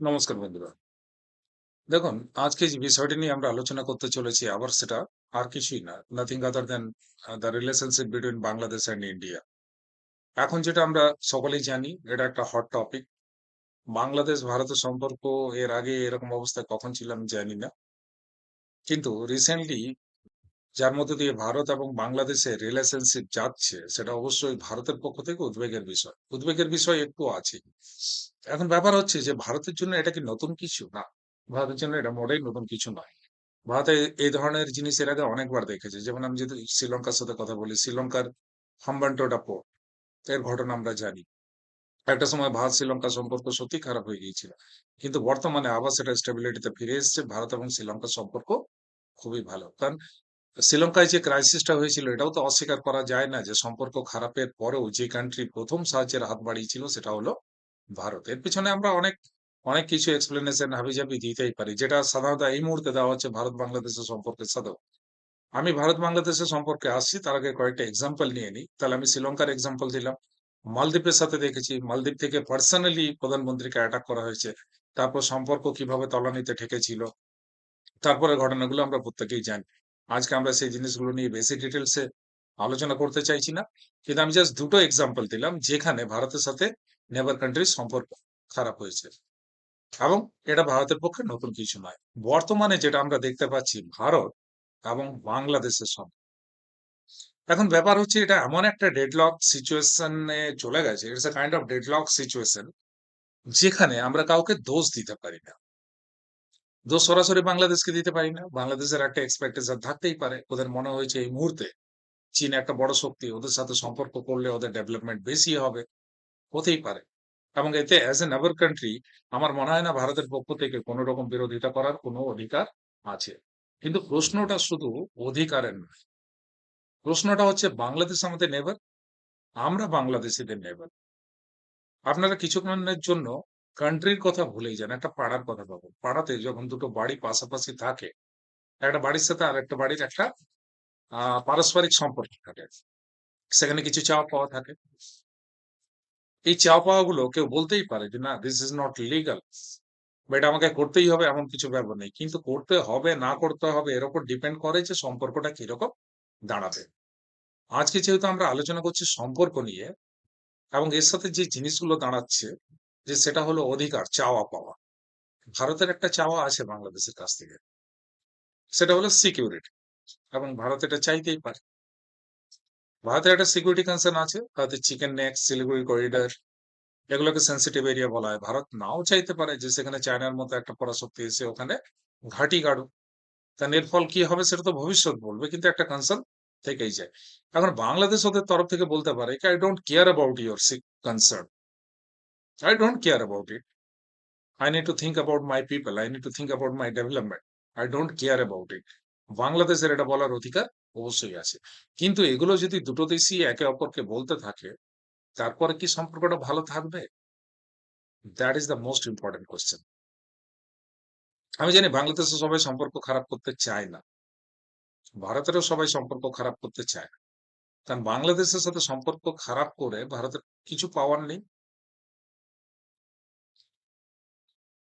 নমস্কার বন্ধুরা। দেখুন, আজকে যে বিষয়টি নিয়ে আমরা আলোচনা করতে চলেছি আবার সেটা আর কিছুই না। Nothing other than the relationship between Bangladesh and India. এখন যেটা আমরা সকলেই জানি এটা একটা হট টপিক। বাংলাদেশ ভারতের সম্পর্ক এর আগে এরকম অবস্থায় কখন ছিল আমি জানি না। কিন্তু রিসেন্টলি যার মধ্য দিয়ে ভারত এবং বাংলাদেশের রিলেশনশিপ যাচ্ছে সেটা অবশ্যই ভারতের পক্ষ থেকে উদ্বেগের বিষয়। উদ্বেগের বিষয় একটু আছেই। এখন ব্যাপার হচ্ছে যে ভারতের জন্য এটা কি নতুন কিছু? না। ভারতের জন্য এটা মোটেই নতুন কিছু নয়। ভারতে এই ধরনের জিনিস এর আগে অনেকবার দেখেছে। যেমন আমি যদি শ্রীলঙ্কার সাথে কথা বলি, শ্রীলঙ্কার হাম্বানটোটা পোর্ট এর ঘটনা আমরা জানি। একটা সময় ভারত শ্রীলঙ্কা সম্পর্ক সত্যিই খারাপ হয়ে গিয়েছিল। কিন্তু বর্তমানে আবার সেটা স্টেবিলিটিতে ফিরে এসেছে। ভারত এবং শ্রীলঙ্কার সম্পর্ক খুবই ভালো। কারণ শ্রীলঙ্কায় যে ক্রাইসিসটা হয়েছিল এটাও তো অস্বীকার করা যায় না যে সম্পর্ক খারাপের পরেও যে কান্ট্রি ১ম সাহায্যের হাত বাড়িয়েছিল সেটা হলো ভারত। এর পেছনে আমরা অনেক কিছু এক্সপ্লেনেশন হাবিজাবি দিতেই পারি। যেটা সাধারণত এই মুহূর্তে দেওয়া হচ্ছে ভারত বাংলাদেশের সম্পর্কের সাথেও। আমি ভারত বাংলাদেশের সম্পর্কে আসছি তার আগে কয়েকটা এক্সাম্পল নিয়ে নিই। তাহলে আমি শ্রীলঙ্কার এক্সাম্পল দিলাম। মালদ্বীপের সাথে দেখেছি, মালদ্বীপ থেকে পার্সোনালি প্রধানমন্ত্রীকে অ্যাটাক করা হয়েছে। তারপর সম্পর্ক কিভাবে তলানিতে ঠেকেছিল। তারপরের ঘটনাগুলো আমরা প্রত্যেকেই জানি। আজকে আমরা সেই জিনিসগুলো নিয়ে বেশি ডিটেইলস এ আলোচনা করতে চাইছি না। কিন্তু আমি জাস্ট ২ টো এক্সাম্পল দিলাম যেখানে ভারতের সাথে নেইবার কান্ট্রির সম্পর্ক খারাপ হয়েছে। এবং এটা ভারতের পক্ষে নতুন কিছু নয়। বর্তমানে যেটা আমরা দেখতে পাচ্ছি ভারত এবং বাংলাদেশের এখন ব্যাপার হচ্ছে এটা এমন একটা ডেডলক সিচুয়েশন এ চলে গেছে। It's a kind of deadlock situation যেখানে আমরা কাউকে দোষ দিতে পারি না। দোষ সরাসরি বাংলাদেশকে দিতে পারি না। বাংলাদেশের একটা এক্সপেকটেশন থাকতেই পারে। ওদের মনে হয়েছে এই মুহূর্তে চীন একটা বড় শক্তি। ওদের সাথে সম্পর্ক করলে ওদের ডেভেলপমেন্ট বেশি হবে। হতেই পারে। এবং এতে অ্যাজ এ নেইবার কান্ট্রি আমার মনে হয় না ভারতের পক্ষ থেকে কোন রকম বিরোধিতা করার কোন অধিকার আছে। কিন্তু প্রশ্নটা শুধু অধিকারের নয়। প্রশ্নটা হচ্ছে বাংলাদেশ আমাদের নেইবার, আমরা বাংলাদেশীদের নেইবার। আপনারা কিছুক্ষণের জন্য কান্ট্রির কথা ভুলেই যান। একটা পাড়ার কথা ভাবুন। পাড়াতে যখন দুটো বাড়ি পাশাপাশি থাকে, একটা বাড়ির সাথে আরেকটা বাড়ির একটা পারস্পরিক সম্পর্ক থাকে। সেখানে কিছু চাওয়া-পাওয়া থাকে। এই চাওয়া-পাওয়াগুলো কেউ বলতেই পারে যে, "না, দিস ইস নট লিগাল বা এটা আমাকে করতেই হবে" এমন কিছু ব্যাপার নেই। কিন্তু করতে হবে, না করতে হবে এর উপর ডিপেন্ড করে যে সম্পর্কটা কিরকম দাঁড়াবে। আজকে যেহেতু আমরা আলোচনা করছি সম্পর্ক নিয়ে এবং এর সাথে যে জিনিসগুলো দাঁড়াচ্ছে যে সেটা হলো অধিকার, চাওয়া-পাওয়া। ভারতের একটা চাওয়া আছে বাংলাদেশের কাছ থেকে। সেটা হলো সিকিউরিটি এবং ভারত এটা চাইতেই পারে। ভারতের একটা সিকিউরিটি কনসার্ন আছে। ভারতের চিকেন নেক, শিলিগুড়ি করিডোর এগুলোকে সেনসিটিভ এরিয়া বলা হয়। ভারত নাও চাইতে পারে যে সেখানে চায়নার মতো একটা পরাশক্তি এসে ওখানে ঘাঁটি গাড়ুক। কারণ এর ফল কি হবে সেটা তো ভবিষ্যৎ বলবে। কিন্তু একটা কনসার্ন থেকেই যায়। এখন বাংলাদেশ ওদের তরফ থেকে বলতে পারে, "I don't care about your concern. I don't care about it. I need to think about my people. I need to think about my development. I don't care about it." বাংলাদেশের এটা বলার অধিকার অবশ্যই আছে। কিন্তু এগুলো যদি দুটো দেশই একে অপরকে বলতে থাকে, তারপরে কি সম্পর্কটা ভালো থাকবে? That is the most important question. আমি জানি বাংলাদেশের সবাই সম্পর্ক খারাপ করতে চায় না। ভারতেরও সবাই সম্পর্ক খারাপ করতে চায় না। কারণ বাংলাদেশের সাথে সম্পর্ক খারাপ করে ভারতের কিছু পাওয়ার নেই।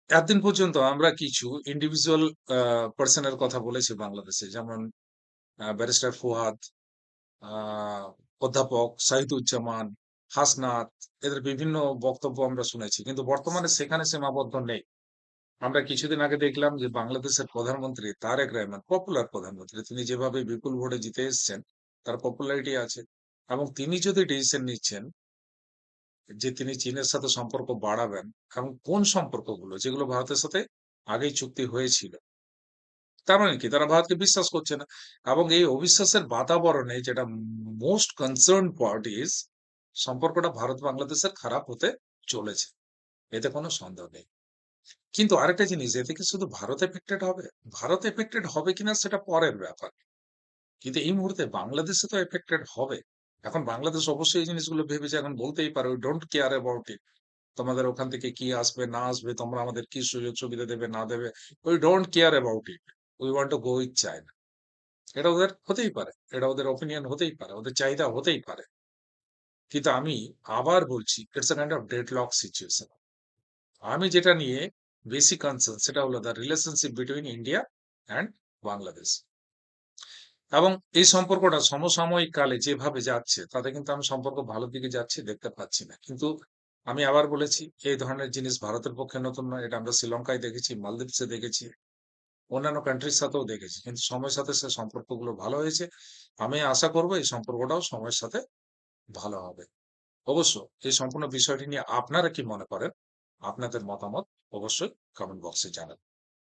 এতদিন পর্যন্ত আমরা কিছু ইন্ডিভিজুয়াল পারসন এর কথা বলেছি বাংলাদেশে। যেমন ব্যারিস্টার ফুয়াদ, আ অধ্যাপক শাহিদুজ্জামান, হাসনাত এদের বিভিন্ন বক্তব্য আমরা শুনেছি। কিন্তু বর্তমানে সেখানে সীমাবদ্ধ নেই। আমরা কিছুদিন আগে দেখলাম যে বাংলাদেশের প্রধানমন্ত্রী তারেক রহমান, পপুলার প্রধানমন্ত্রী। তিনি যেভাবে বিপুল ভোটে জিতে এসছেন, তার পপুলারিটি আছে। এবং তিনি যদি ডিসিশন নিচ্ছেন যে তিনি চীনের সাথে সম্পর্ক বাড়াবেন এবং কোন সম্পর্কগুলো যেগুলো ভারতের সাথে আগেই চুক্তি হয়েছিল। তার মানে কি? তারা ভারতকে বিশ্বাস করছে না। এবং এই অবিশ্বাসের বাতাবরণে যেটা মোস্ট কনসার্ন পার্ট ইস সম্পর্কটা ভারত বাংলাদেশের খারাপ হতে চলেছে। এতে কোনো সন্দেহ নেই। কিন্তু আরেকটা জিনিস এতে কি শুধু ভারত এফেক্টেড হবে? ভারত এফেক্টেড হবে কিনা সেটা পরের ব্যাপার। কিন্তু এই মুহূর্তে বাংলাদেশে তো এফেক্টেড হবে। এখন বাংলাদেশ অবশ্যই এই জিনিসগুলো ভেবেছে এখন বলতেই পারে, "We don't care about it. তোমাদের ওখান থেকে কি আসবে না আসবে, তোমরা আমাদের কি সুযোগ সুবিধা দেবে না দেবে। We don't care about it. We want to go with China." এটা ওদের হতেই পারে। এটা ওদের ওপিনিয়ন হতেই পারে। ওদের চাহিদা হতেই পারে। কিন্তু আমি আবার বলছি, it's a kind of deadlock situation. আমি যেটা নিয়ে বেসিক কনসার্ন সেটা হলো the relationship between India and Bangladesh. এবং এই সম্পর্কটা সমসাময়িক কালে যেভাবে যাচ্ছে তাতে কিন্তু আমি সম্পর্ক ভালোর দিকে যাচ্ছে দেখতে পাচ্ছি না। কিন্তু আমি আবার বলেছি এই ধরনের জিনিস ভারতের পক্ষে নতুন নয়। এটা আমরা শ্রীলঙ্কায় দেখেছি, মালদ্বীপসে দেখেছি, অন্যান্য কান্ট্রির সাথেও দেখেছি। কিন্তু সময়ের সাথে সে সম্পর্কগুলো ভালো হয়েছে। আমি আশা করব এই সম্পর্কটাও সময়ের সাথে ভালো হবে। অবশ্য এই সম্পূর্ণ বিষয়টি নিয়ে আপনারা কি মনে করেন? আপনাদের মতামত অবশ্যই কমেন্ট বক্সে জানাবেন।